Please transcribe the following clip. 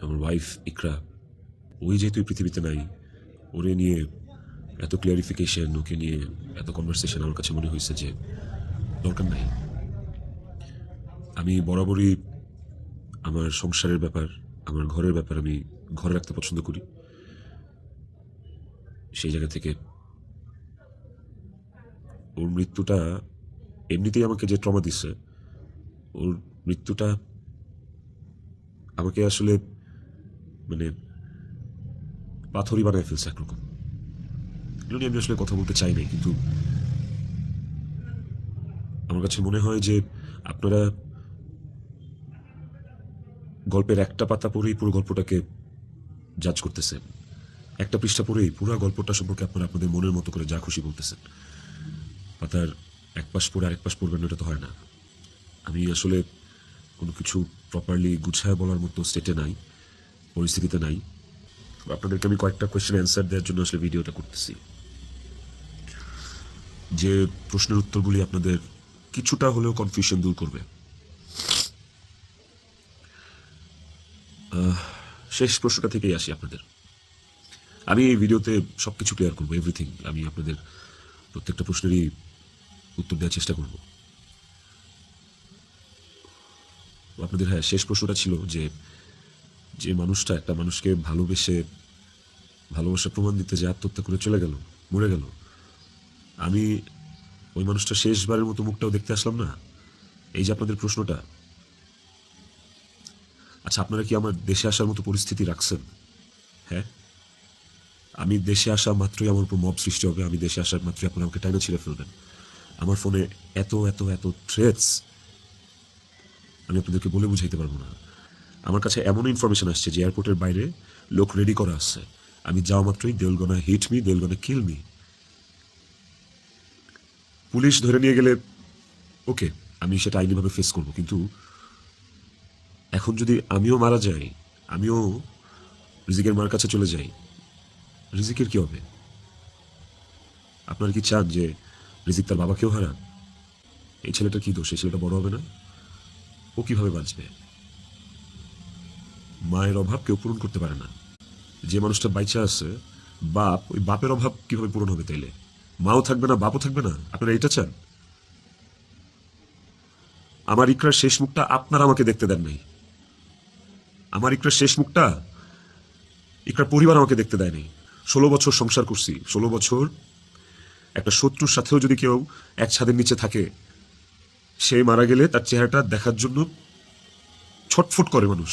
আমার ওয়াইফ ইকরা, ওই যেহেতু এই পৃথিবীতে নাই, ওরে নিয়ে এত ক্লিয়ারিফিকেশন, ওকে নিয়ে এত কনভারসেশন আমার কাছে মনে হয়েছে যে দরকার নাই। আমি বরাবরই আমার সংসারের ব্যাপার, আমার ঘরের ব্যাপার আমি ঘরে রাখতে পছন্দ করি। সেই জায়গা থেকে ওর মৃত্যুটা এমনিতেই আমাকে যে ট্রমা দিচ্ছে, ওর মৃত্যুটা আমাকে আসলে মানে পাথরই বানায় ফেলছে একরকম। এগুলো নিয়ে আমি আসলে কথা বলতে চাই নাই, কিন্তু আমার কাছে মনে হয় যে আপনারা গল্পের একটা পাতা পড়েই পুরো গল্পটাকে জাজ করতেছেন, একটা পৃষ্ঠা পড়েই পুরো গল্পটা সম্পর্কে আপনারা আপনাদের মনের মতো করে যা খুশি বলতেছেন। পাতার এক পাশ পড়ে আরেক পাশ পড়বেন, এটা তো হয় না। আমি আসলে কোনো কিছু প্রপারলি গুছায় বলার মতো স্টেটে নাই, পরিস্থিতিতে নাই। আপনাদেরকে আমি কয়েকটা কোয়েশ্চেন অ্যান্সার দেওয়ার জন্য আসলে ভিডিওটা করতেছি, যে প্রশ্নের উত্তরগুলি আপনাদের কিছুটা হলেও কনফিউশন দূর করবে। শেষ প্রশ্নটা থেকেই আসি আপনাদের। আমি এই ভিডিওতে সব কিছু ক্লিয়ার করবো, এভরিথিং। আমি আপনাদের প্রত্যেকটা প্রশ্নেরই উত্তর দেওয়ার চেষ্টা করব। আপনাদের হ্যাঁ, শেষ প্রশ্নটা ছিল যে যে মানুষটা একটা মানুষকে ভালোবেসে ভালোবাসা প্রমাণ দিতে যে আত্মহত্যা করে চলে গেল, মরে গেল, আমি ওই মানুষটা শেষবারের মতো মুখটাও দেখতে আসলাম না। এই যে আপনাদের প্রশ্নটা, আচ্ছা আপনারা কি আমার দেশে আসার মতো পরিস্থিতি রাখছেন? হ্যাঁ, আমি দেশে আসা মাত্রই আমার উপর মব সৃষ্টি হবে, আমি দেশে আসার মাত্রই আপনারা আমাকে টাইনা ছিঁড়ে ফেলবেন। আমার ফোনে এত এত এত থ্রেটস, আমি আপনাদেরকে বলে বুঝাইতে পারবো না। আমার কাছে এমন ইনফরমেশন আসছে যে এয়ারপোর্টের বাইরে লোক রেডি করা আসছে, আমি যাওয়া মাত্রই they will gonna hit me, they will gonna kill me. Police ধরে নিয়ে গেলে ওকে, আমি সেটা আইনিভাবে ফেস করব, কিন্তু এখন যদি আমিও মারা যাই, আমিও রিজিকের মার কাছে চলে যাই, রিজিকের কি হবে? আপনারা কি চান যে রিজিক তার বাবাকেও হারান? এই ছেলেটা কি দোষ? এই ছেলেটা বড় হবে না, ও কিভাবে বাঁচবে? মায়ের অভাব কেউ পূরণ করতে পারে না। যে মানুষটা বাইচা আছে, বাপ, ওই বাপের অভাব কিভাবে পূরণ হবে তাইলে? মাও থাকবে না, বাপও থাকবে না? আপনারা এটা চান? আমার ইকরার শেষ মুখটা আপনারা আমাকে দেখতে দেন নাই। আমার ইকরার শেষ মুখটা ইকরার পরিবার আমাকে দেখতে দেয়নি। 16 বছর সংসার করছি, 16 বছর একটা শত্রুর সাথেও যদি কেউ এক ছাদের নিচে থাকে, সে মারা গেলে তার চেহারাটা দেখার জন্য ছটফট করে মানুষ।